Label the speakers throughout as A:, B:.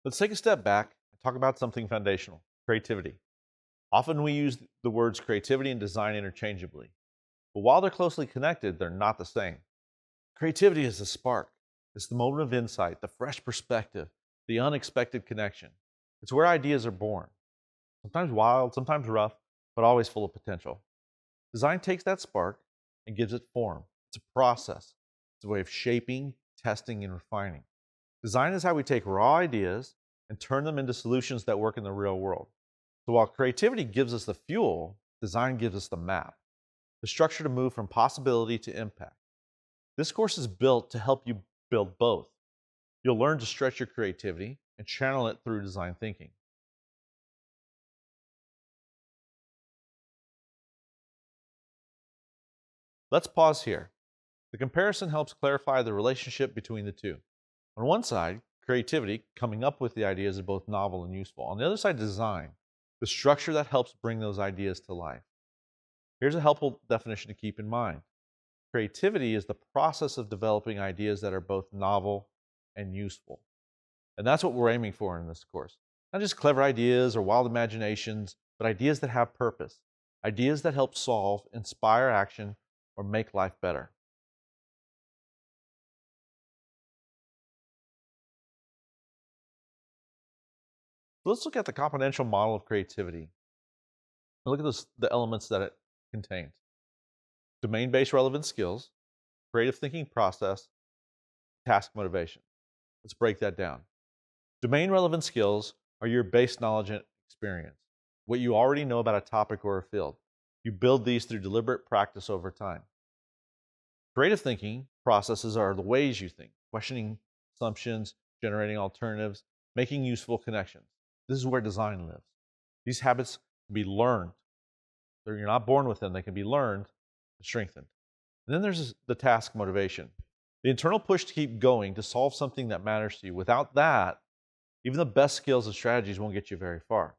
A: Let's take a step back and talk about something foundational: creativity. Often we use the words creativity and design interchangeably, but while they're closely connected, they're not the same. Creativity is the spark, it's the moment of insight, the fresh perspective, the unexpected connection. It's where ideas are born, sometimes wild, sometimes rough, but always full of potential. Design takes that spark and gives it form. It's a process, it's a way of shaping, testing, and refining. Design is how we take raw ideas and turn them into solutions that work in the real world. So while creativity gives us the fuel, design gives us the map, the structure to move from possibility to impact. This course is built to help you build both. You'll learn to stretch your creativity and channel it through design thinking. Let's pause here. The comparison helps clarify the relationship between the two. On one side, creativity, coming up with the ideas, is both novel and useful. On the other side, design, the structure that helps bring those ideas to life. Here's a helpful definition to keep in mind. Creativity is the process of developing ideas that are both novel and useful. And that's what we're aiming for in this course. Not just clever ideas or wild imaginations, but ideas that have purpose, ideas that help solve, inspire action, or make life better. So let's look at the componential model of creativity. Look at the elements that it contains: domain-based relevant skills, creative thinking process, task motivation. Let's break that down. Domain relevant skills are your base knowledge and experience, what you already know about a topic or a field. You build these through deliberate practice over time. Creative thinking processes are the ways you think, questioning assumptions, generating alternatives, making useful connections. This is where design lives. These habits can be learned. You're not born with them, they can be learned and strengthened. And then there's the task motivation, the internal push to keep going, to solve something that matters to you. Without that, even the best skills and strategies won't get you very far.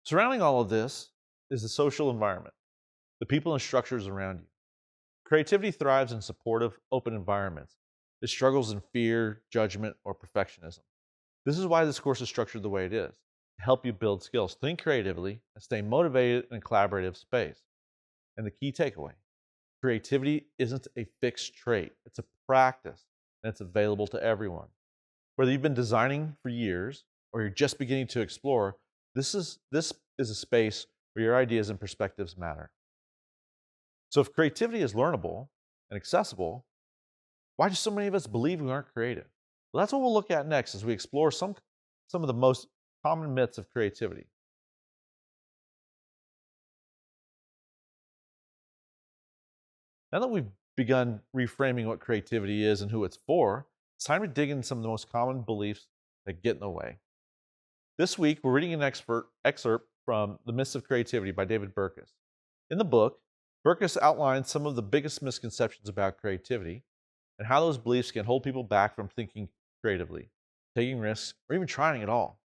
A: Surrounding all of this is the social environment, the people and structures around you. Creativity thrives in supportive, open environments. It struggles in fear, judgment, or perfectionism. This is why this course is structured the way it is, to help you build skills, think creatively, and stay motivated in a collaborative space. And the key takeaway: creativity isn't a fixed trait, it's a practice, and it's available to everyone. Whether you've been designing for years or you're just beginning to explore, this is a space where your ideas and perspectives matter. So if creativity is learnable and accessible, why do so many of us believe we aren't creative? Well, that's what we'll look at next as we explore some of the most common myths of creativity. Now that we've begun reframing what creativity is and who it's for, it's time to dig into some of the most common beliefs that get in the way. This week, we're reading an excerpt from The Myths of Creativity by David Burkus. In the book, Burkus outlines some of the biggest misconceptions about creativity and how those beliefs can hold people back from thinking creatively, taking risks, or even trying at all.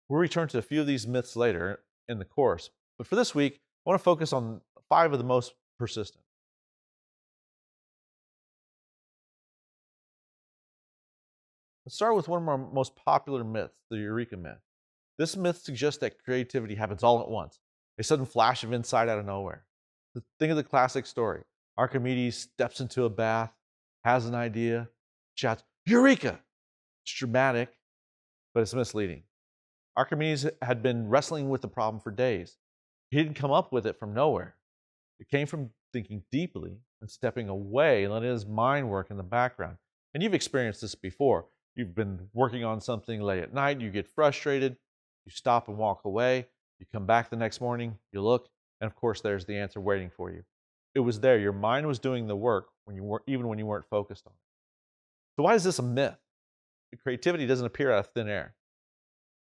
A: We'll return to a few of these myths later in the course, but for this week, I want to focus on 5 of the most persistent. Let's start with one of our most popular myths, the Eureka myth. This myth suggests that creativity happens all at once, a sudden flash of insight out of nowhere. Think of the classic story. Archimedes steps into a bath, has an idea, shouts, "Eureka!" It's dramatic, but it's misleading. Archimedes had been wrestling with the problem for days. He didn't come up with it from nowhere. It came from thinking deeply and stepping away and letting his mind work in the background. And you've experienced this before. You've been working on something late at night, you get frustrated, you stop and walk away, you come back the next morning, you look, and of course there's the answer waiting for you. It was there. Your mind was doing the work even when you weren't focused on it. So why is this a myth? Creativity doesn't appear out of thin air.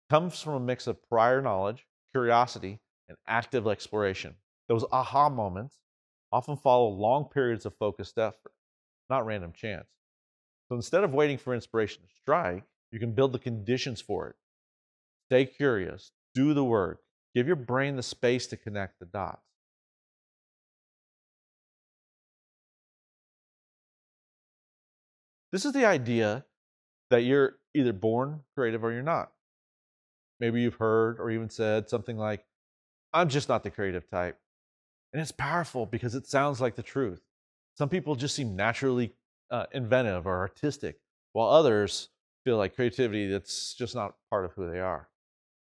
A: It comes from a mix of prior knowledge, curiosity, and active exploration. Those aha moments often follow long periods of focused effort, not random chance. So instead of waiting for inspiration to strike, you can build the conditions for it. Stay curious, do the work, give your brain the space to connect the dots. This is the idea that you're either born creative or you're not. Maybe you've heard or even said something like, I'm just not the creative type. And it's powerful because it sounds like the truth. Some people just seem naturally inventive or artistic, while others feel like creativity that's just not part of who they are.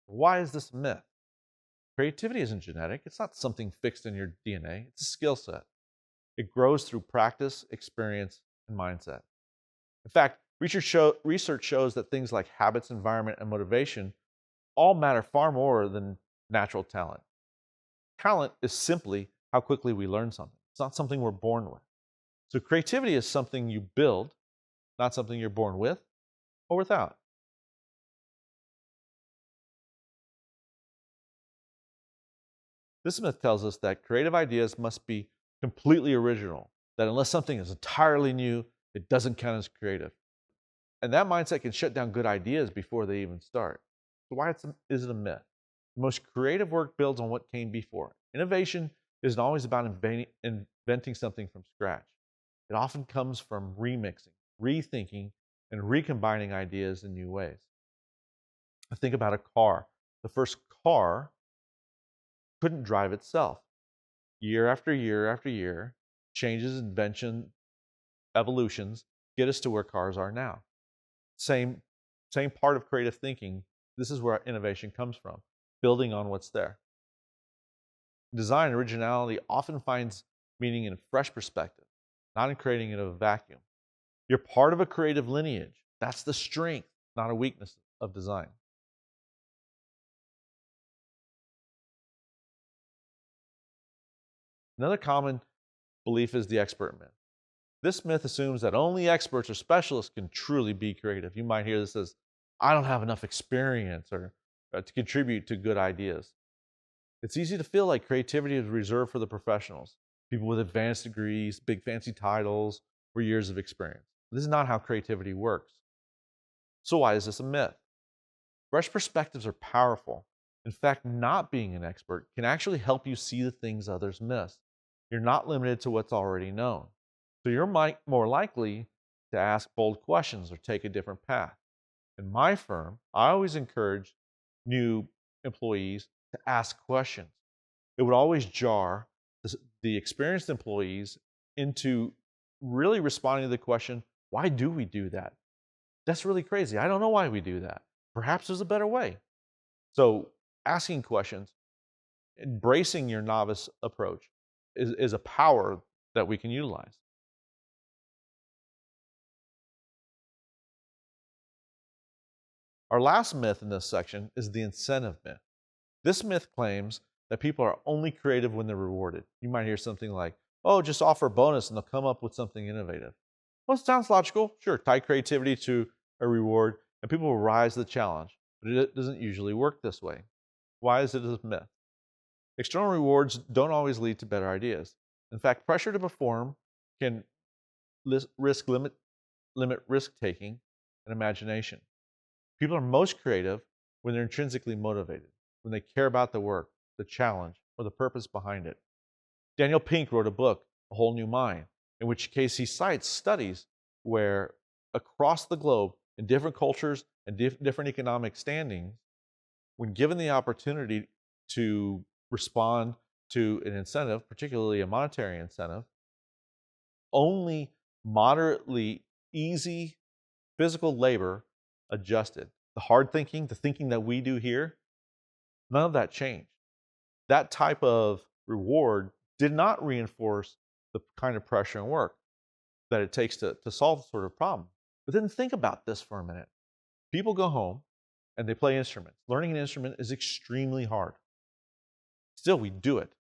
A: Why is this a myth? Creativity isn't genetic. It's not something fixed in your DNA. It's a skill set. It grows through practice, experience, and mindset. In fact, research shows that things like habits, environment, and motivation all matter far more than natural talent. Talent is simply how quickly we learn something. It's not something we're born with. So creativity is something you build, not something you're born with or without. This myth tells us that creative ideas must be completely original, that unless something is entirely new, it doesn't count as creative. And that mindset can shut down good ideas before they even start. So why is it a myth? Most creative work builds on what came before. Innovation isn't always about inventing something from scratch. It often comes from remixing, rethinking, and recombining ideas in new ways. Think about a car. The first car couldn't drive itself. Year after year after year, changes, invention, evolutions get us to where cars are now. Same, same part of creative thinking. This is where innovation comes from, building on what's there. Design originality often finds meaning in a fresh perspective, not in creating it in a vacuum. You're part of a creative lineage. That's the strength, not a weakness of design. Another common belief is the expert myth. This myth assumes that only experts or specialists can truly be creative. You might hear this as, I don't have enough experience or to contribute to good ideas. It's easy to feel like creativity is reserved for the professionals, people with advanced degrees, big fancy titles, or years of experience. This is not how creativity works. So why is this a myth? Fresh perspectives are powerful. In fact, not being an expert can actually help you see the things others miss. You're not limited to what's already known. So you're more likely to ask bold questions or take a different path. In my firm, I always encourage new employees to ask questions. It would always jar the experienced employees into really responding to the question, why do we do that? That's really crazy. I don't know why we do that. Perhaps there's a better way. So asking questions, embracing your novice approach is a power that we can utilize. Our last myth in this section is the incentive myth. This myth claims that people are only creative when they're rewarded. You might hear something like, oh, just offer a bonus and they'll come up with something innovative. Well, it sounds logical. Sure, tie creativity to a reward and people will rise to the challenge. But it doesn't usually work this way. Why is it a myth? External rewards don't always lead to better ideas. In fact, pressure to perform can limit risk taking and imagination. People are most creative when they're intrinsically motivated, when they care about the work, the challenge, or the purpose behind it. Daniel Pink wrote a book, A Whole New Mind, in which case he cites studies where across the globe, in different cultures and different economic standings, when given the opportunity to respond to an incentive, particularly a monetary incentive, only moderately easy physical labor adjusted. The hard thinking, the thinking that we do here, none of that changed. That type of reward did not reinforce the kind of pressure and work that it takes to solve the sort of problem. But then think about this for a minute. People go home and they play instruments. Learning an instrument is extremely hard. Still, we do it.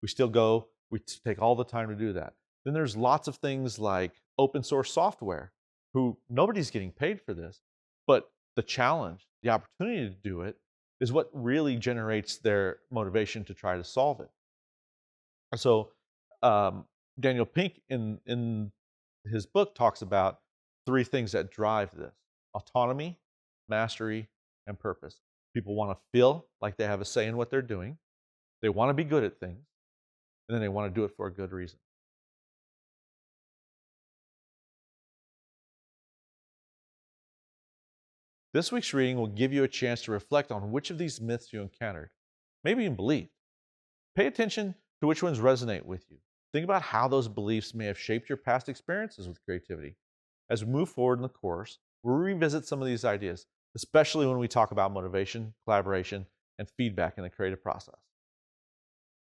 A: We still go, we take all the time to do that. Then there's lots of things like open source software, who nobody's getting paid for this, but the challenge, the opportunity to do it is what really generates their motivation to try to solve it. So Daniel Pink in his book talks about three things that drive this: autonomy, mastery, and purpose. People want to feel like they have a say in what they're doing. They want to be good at things, and then they want to do it for a good reason. This week's reading will give you a chance to reflect on which of these myths you encountered, maybe even believed. Pay attention to which ones resonate with you. Think about how those beliefs may have shaped your past experiences with creativity. As we move forward in the course, we'll revisit some of these ideas, especially when we talk about motivation, collaboration, and feedback in the creative process.